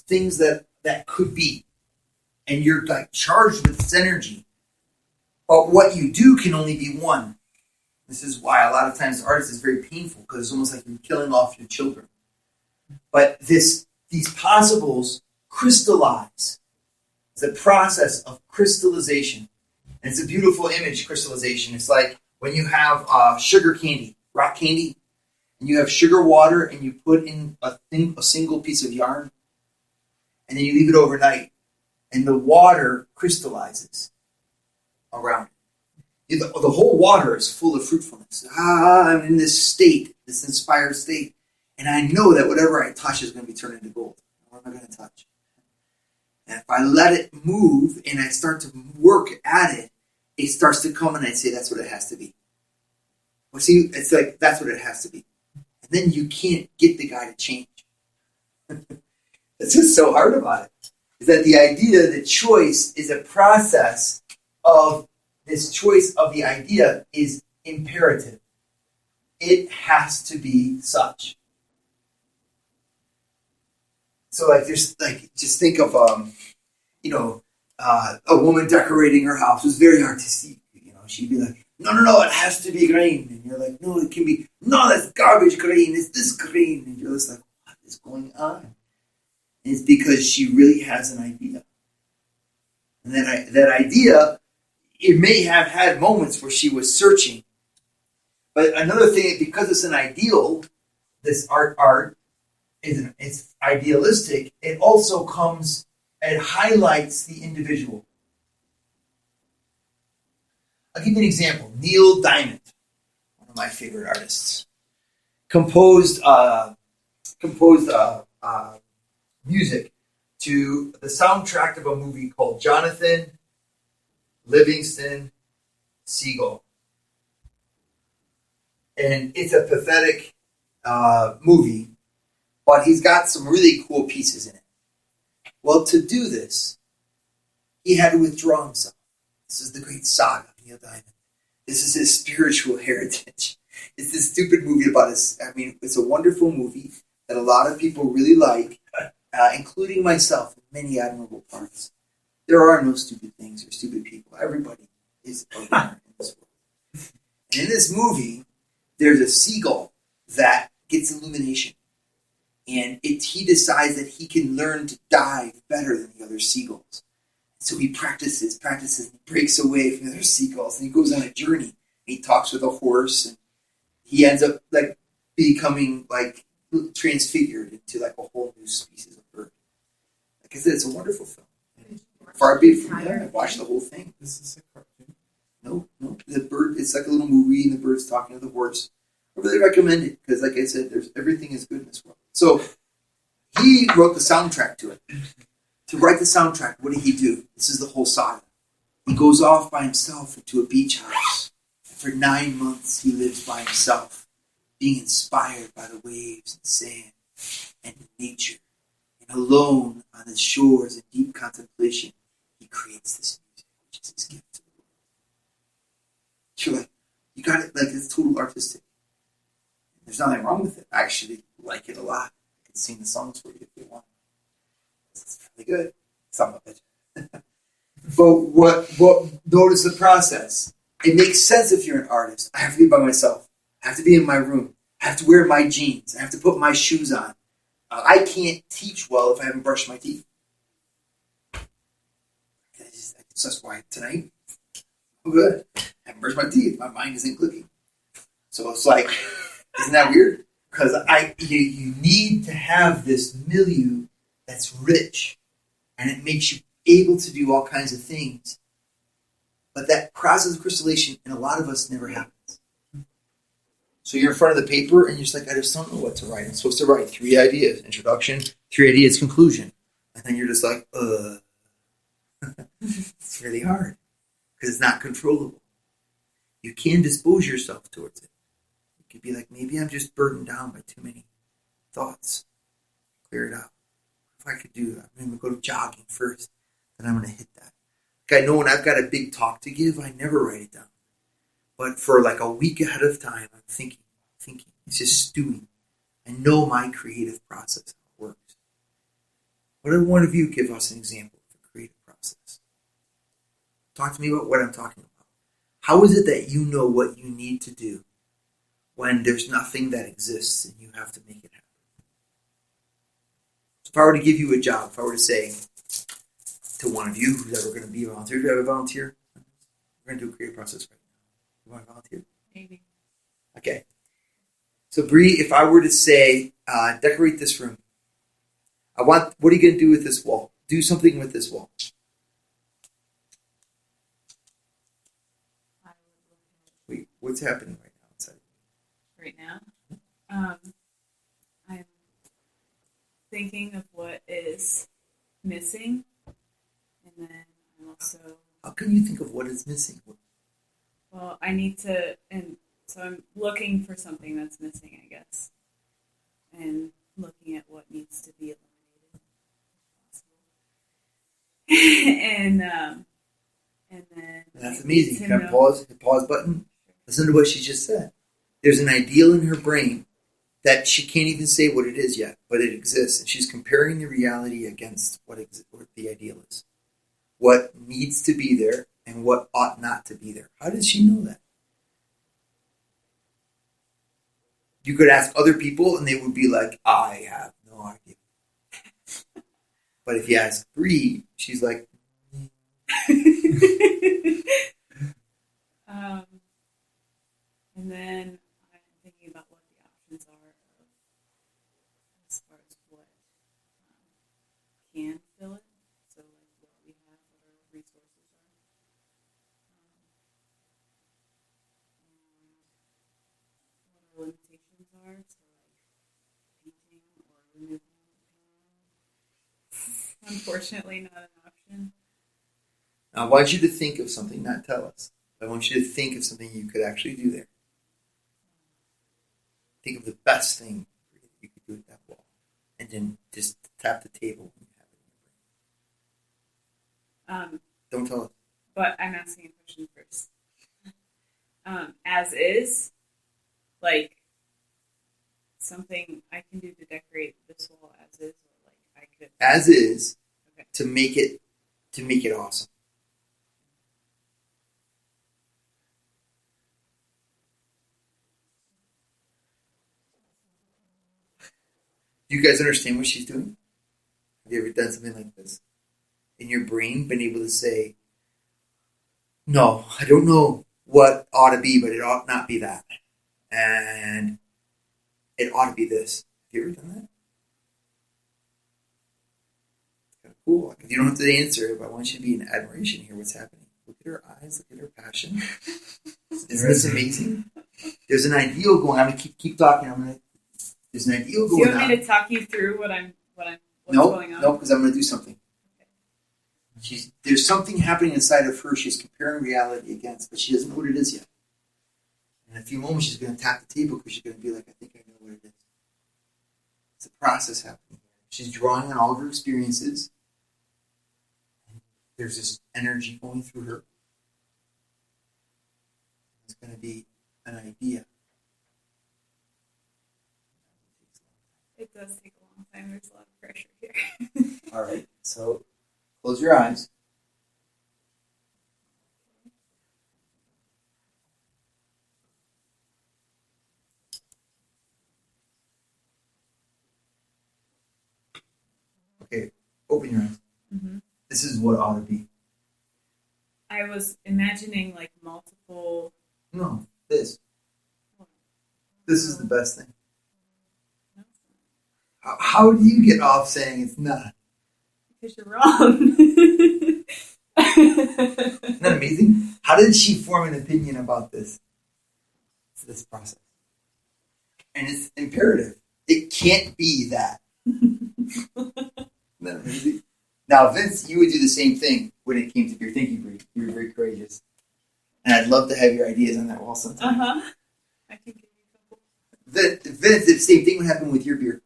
things that could be. And you're like charged with this energy. But what you do can only be one. This is why a lot of times the artist is very painful, because it's almost like you're killing off your children. But these possibles crystallize. It's a process of crystallization. And it's a beautiful image, crystallization. It's like when you have sugar candy, rock candy, and you have sugar water, and you put in a single piece of yarn, and then you leave it overnight, and the water crystallizes around it. The whole water is full of fruitfulness. I'm in this state, this inspired state, and I know that whatever I touch is going to be turned into gold. What am I going to touch? And if I let it move and I start to work at it, it starts to come, and I say, that's what it has to be. Well, see, it's like, that's what it has to be. And then you can't get the guy to change. That's what's so hard about it. Is that the idea that choice is a process of this choice of the idea is imperative. It has to be such. So just think of a woman decorating her house. It was very artistic. She'd be like, no, it has to be green. And you're like, no, it can be, no, that's garbage green. It's this green. And you're just like, what is going on? And it's because she really has an idea. And that idea, it may have had moments where she was searching. But another thing, because it's an ideal, this art, it's idealistic, it also it highlights the individual. I'll give you an example. Neil Diamond, one of my favorite artists, composed music to the soundtrack of a movie called Jonathan Livingston, Seagull. And it's a pathetic movie, but he's got some really cool pieces in it. Well, to do this, he had to withdraw himself. This is the great saga of Neil Diamond. This is his spiritual heritage. It's this stupid movie about it's a wonderful movie that a lot of people really like, including myself, in many admirable parts. There are no stupid things or stupid people. Everybody is a winner in this world. And in this movie, there's a seagull that gets illumination. And he decides that he can learn to dive better than the other seagulls. So he practices, and breaks away from the other seagulls, and he goes on a journey. And he talks with a horse, and he ends up becoming transfigured into a whole new species of bird. Like I said, it's a wonderful film. Far be it from that, I watched the whole thing. This is a cartoon. No. The bird, it's like a little movie, and the bird's talking to the horse. I really recommend it, because like I said, everything is good in this world. So he wrote the soundtrack to it. To write the soundtrack, what did he do? This is the whole saga. He goes off by himself into a beach house. For 9 months, he lives by himself, being inspired by the waves and sand and nature. And alone on the shores in deep contemplation, he creates this music, which is his gift to the world. You're like, you got it, it's total artistic. There's nothing wrong with it. I actually like it a lot. I can sing the songs for you if you want. It's really good. Some of it. But what notice the process. It makes sense if you're an artist. I have to be by myself. I have to be in my room. I have to wear my jeans. I have to put my shoes on. I can't teach well if I haven't brushed my teeth. That's why tonight, I'm good. I haven't brushed my teeth. My mind isn't clicking. So it's like, isn't that weird? Because you need to have this milieu that's rich, and it makes you able to do all kinds of things. But that process of crystallization in a lot of us never happens. So you're in front of the paper, and you're just like, I just don't know what to write. I'm supposed to write 3 ideas. Introduction, 3 ideas, conclusion. And then you're just like, It's really hard, because it's not controllable. You can dispose yourself towards it. You could be like, maybe I'm just burdened down by too many thoughts. Clear it out. If I could do that, I'm going to go to jogging first, then I'm going to hit that. Like I know when I've got a big talk to give, I never write it down. But for a week ahead of time, I'm thinking. It's just stewing. I know my creative process, how it works. What did one of you give us an example of a creative process? Talk to me about what I'm talking about. How is it that you know what you need to do when there's nothing that exists and you have to make it happen? So if I were to give you a job, if I were to say to one of you who's ever going to be a volunteer, do you have a volunteer? We're going to do a creative process right now. You want to volunteer? Maybe. Okay. So Bree, if I were to say, decorate this room, what are you going to do with this wall? Do something with this wall. Wait, what's happening right now inside? Right now? I'm thinking of what is missing, and then I'm also... How can you think of what is missing? Well, I need to... and so I'm looking for something that's missing, I guess, and looking at what needs to be eliminated, and then that's amazing. Can I pause? The pause button. Listen to what she just said. There's an ideal in her brain that she can't even say what it is yet, but it exists, and she's comparing the reality against what the ideal is, what needs to be there, and what ought not to be there. How does she know that? You could ask other people, and they would be like, "I have no idea." But if you ask Bree, she's like, and then I'm thinking about what the options are as far as what can fill it. So, like, what we have, what our resources are. And what our limitations are. So, like, painting or removing painting. Unfortunately, not an option. I want you to think of something, not tell us. I want you to think of something you could actually do there. Think of the best thing you could do with that wall. And then just tap the table when you have it in your brain. Don't tell us. But I'm asking a question first. As is, like, something I can do to decorate this wall as is, or like I could... As is, okay. to make it awesome. Do you guys understand what she's doing? Have you ever done something like this? In your brain, been able to say, no, I don't know what ought to be, but it ought not be that. And it ought to be this. Have you ever done that? It's kind of cool. Like, you don't have to answer, but I want you to be in admiration here. What's happening? Look at her eyes. Look at her passion. Isn't this amazing? There's an ideal going on. I'm going to keep talking. There's an ideal going on. Do you want me to talk you through what's going on? No, because I'm going to do something. Okay. There's something happening inside of her she's comparing reality against, but she doesn't know what it is yet. In a few moments, she's going to tap the table because she's going to be like, I think I know what it is. It's a process happening. She's drawing on all of her experiences. There's this energy going through her. It's going to be an idea. It does take a long time. There's a lot of pressure here. All right. So close your eyes. Okay. Open your eyes. Mm-hmm. This is what ought to be. I was imagining like multiple... No, this. This is the best thing. How do you get off saying it's not? Because you're wrong. Isn't that amazing? How did she form an opinion about this process? And it's imperative. It can't be that. Isn't that amazing? Now, Vince, you would do the same thing when it came to beer. Thank you, Bree. You were very courageous. And I'd love to have your ideas on that wall sometime. Uh-huh. I can give you a couple. Vince, the same thing would happen with your beer.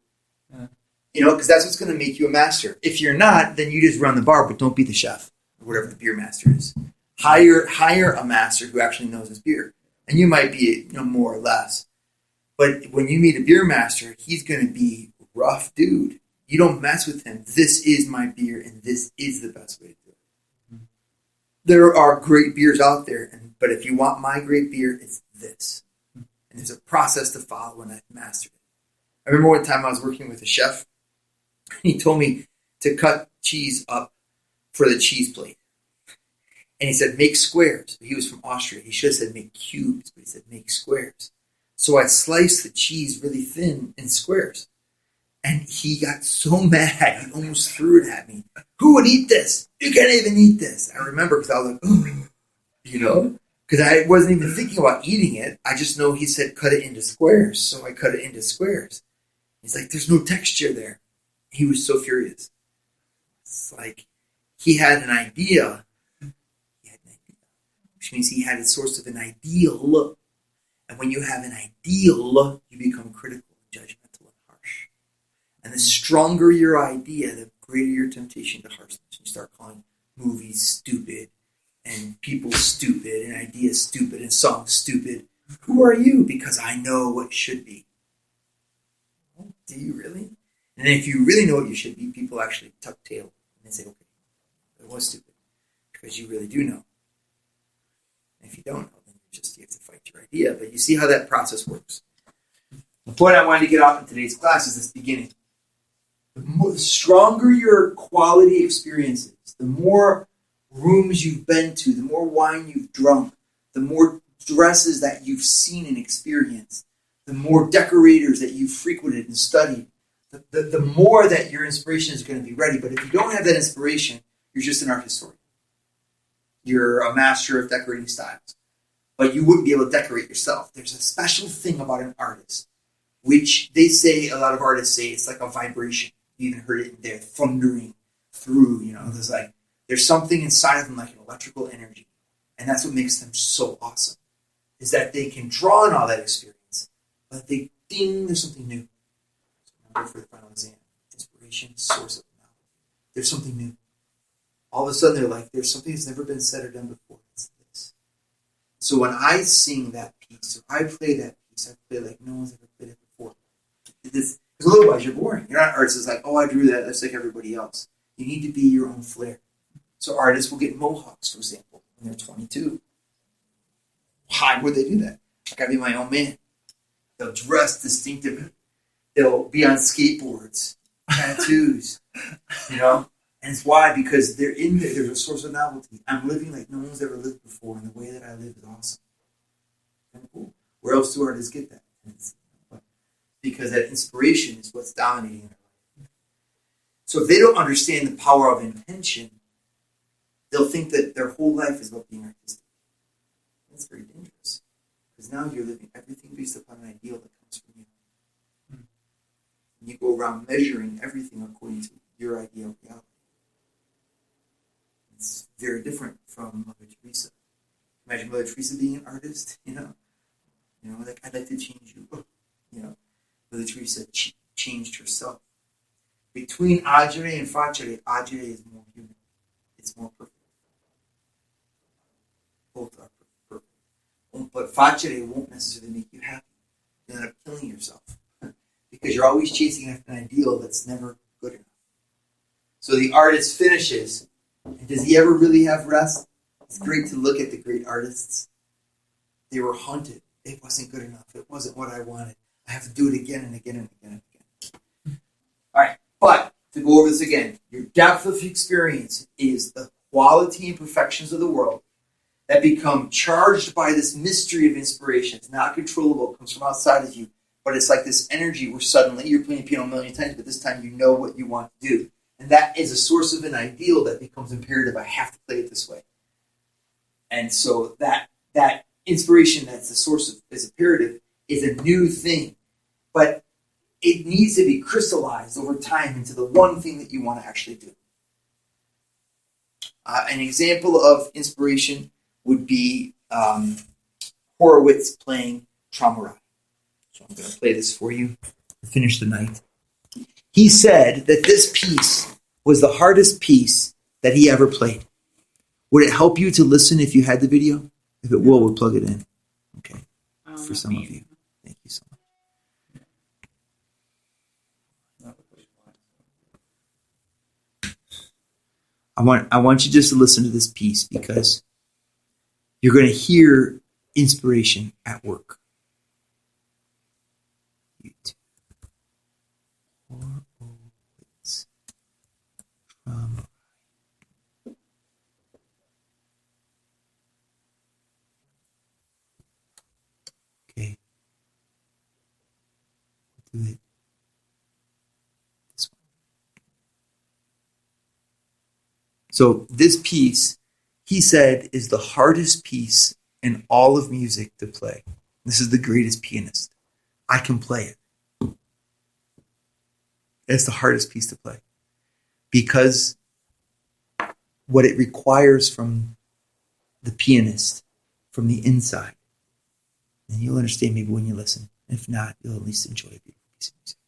Because that's what's going to make you a master. If you're not, then you just run the bar, but don't be the chef or whatever the beer master is. Hire a master who actually knows his beer, and you might be more or less. But when you meet a beer master, he's going to be rough dude. You don't mess with him. This is my beer, and this is the best way to do it. Mm-hmm. There are great beers out there, but if you want my great beer, it's this. Mm-hmm. And there's a process to follow, and I've mastered it. I remember one time I was working with a chef, and he told me to cut cheese up for the cheese plate. And he said, make squares. He was from Austria. He should have said make cubes, but he said make squares. So I sliced the cheese really thin in squares. And he got so mad, he almost threw it at me. Who would eat this? You can't even eat this. I remember because I was like, oh, because I wasn't even thinking about eating it. I just know he said cut it into squares. So I cut it into squares. He's like, there's no texture there. He was so furious. It's like he had an idea. Which means he had a source of an ideal. And when you have an ideal, you become critical, judgmental, and harsh. And the stronger your idea, the greater your temptation to harshness. You start calling movies stupid, and people stupid, and ideas stupid, and songs stupid. Who are you? Because I know what should be. Well, do you really? And if you really know what you should be, people actually tuck tail and they say, okay, it was stupid. Because you really do know. If you don't know, then you have to fight your idea. But you see how that process works. The point I wanted to get off in today's class is this beginning. The stronger your quality experiences, the more rooms you've been to, the more wine you've drunk, the more dresses that you've seen and experienced, the more decorators that you've frequented and studied, the more that your inspiration is going to be ready. But if you don't have that inspiration, you're just an art historian. You're a master of decorating styles. But you wouldn't be able to decorate yourself. There's a special thing about an artist, which they say, a lot of artists say, it's like a vibration. You even heard it in there, thundering through, there's something inside of them like an electrical energy. And that's what makes them so awesome, is that they can draw on all that experience, but there's something new. So now go for the final exam. Inspiration, source of knowledge. There's something new. All of a sudden, they're like, there's something that's never been said or done before. It's this. So when I sing that piece, or I play that piece, I play like no one's ever played it before. Because otherwise, you're boring. You're not an artist. It's like, oh, I drew that. That's like everybody else. You need to be your own flair. So artists will get mohawks, for example, when they're 22. Why would they do that? I gotta be my own man. They'll dress distinctively. They'll be on skateboards, tattoos, And it's why, because they're in there. There's a source of novelty. I'm living like no one's ever lived before, and the way that I live is awesome. Kind of cool. Where else do artists get that? Because that inspiration is what's dominating their life. So if they don't understand the power of intention, they'll think that their whole life is about being artistic. That's very dangerous. Because now you're living everything based upon an ideal that comes from you. And you go around measuring everything according to your ideal reality. It's very different from Mother Teresa. Imagine Mother Teresa being an artist, like, I'd like to change you. Mother Teresa changed herself. Between agere and facere, agere is more human. It's more perfect. Both are perfect. But facere won't necessarily make you happy. You'll end up killing yourself. Because you're always chasing after an ideal that's never good enough. So the artist finishes. And does he ever really have rest? It's great to look at the great artists. They were haunted. It wasn't good enough. It wasn't what I wanted. I have to do it again and again and again and again. All right. But to go over this again, your depth of experience is the quality and perfections of the world that become charged by this mystery of inspiration. It's not controllable. It comes from outside of you. But it's like this energy where suddenly you're playing piano a million times, but this time you know what you want to do. And that is a source of an ideal that becomes imperative. I have to play it this way. And so that inspiration that's the source of is imperative is a new thing. But it needs to be crystallized over time into the one thing that you want to actually do. An example of inspiration would be Horowitz playing Traumerei. So I'm going to play this for you to finish the night. He said that this piece was the hardest piece that he ever played. Would it help you to listen if you had the video? If it will, we'll plug it in. Okay. For some of you. Thank you so much. I want you just to listen to this piece because you're going to hear inspiration at work. YouTube. Okay. Do it this way. So this piece, he said, is the hardest piece in all of music to play. This is the greatest pianist. I can play it. It's the hardest piece to play because what it requires from the pianist, from the inside. And you'll understand maybe when you listen. If not, you'll at least enjoy a beautiful piece of music.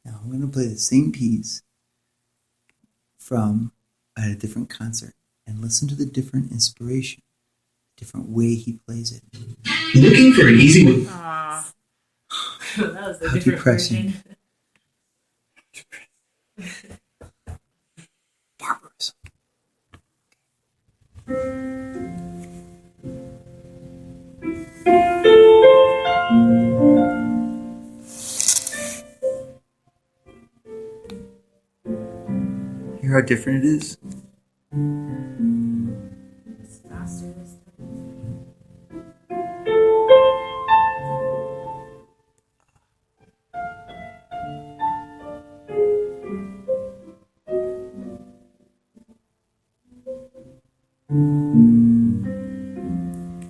Now I'm going to play the same piece from at a different concert and listen to the different inspiration, different way he plays it. Looking for an easy way. Aww. That was the How different depressing. version. Barbarism. Hear how different it is? It's faster this time.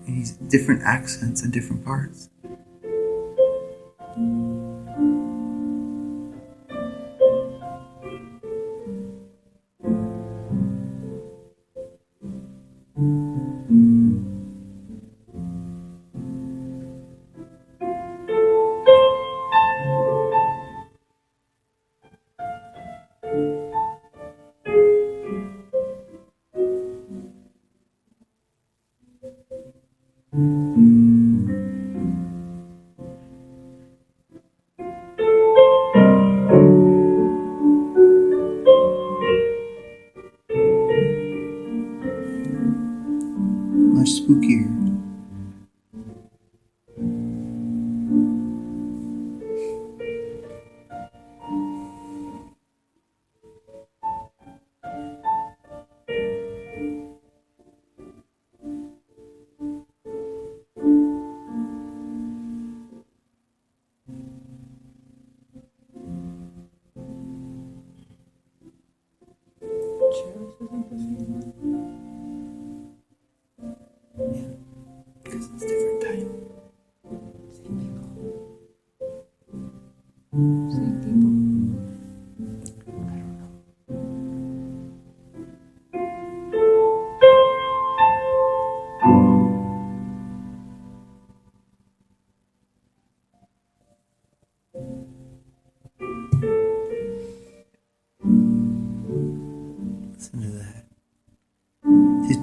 And he's different accents and different parts. Much spookier.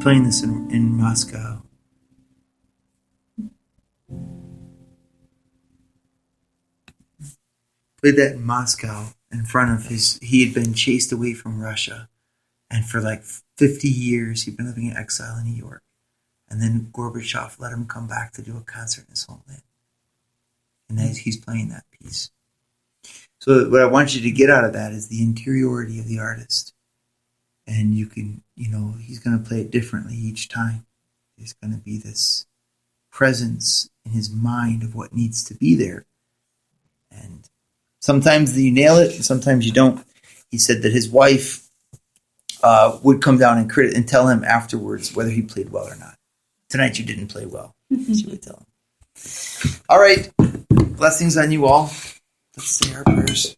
playing this in Moscow. Played that in Moscow in front of he had been chased away from Russia. And for like 50 years, he'd been living in exile in New York. And then Gorbachev let him come back to do a concert in his homeland. And he's playing that piece. So what I want you to get out of that is the interiority of the artist. And you can, he's going to play it differently each time. There's going to be this presence in his mind of what needs to be there. And sometimes you nail it, and sometimes you don't. He said that his wife would come down and tell him afterwards whether he played well or not. Tonight you didn't play well, she would tell him. All right. Blessings on you all. Let's say our prayers.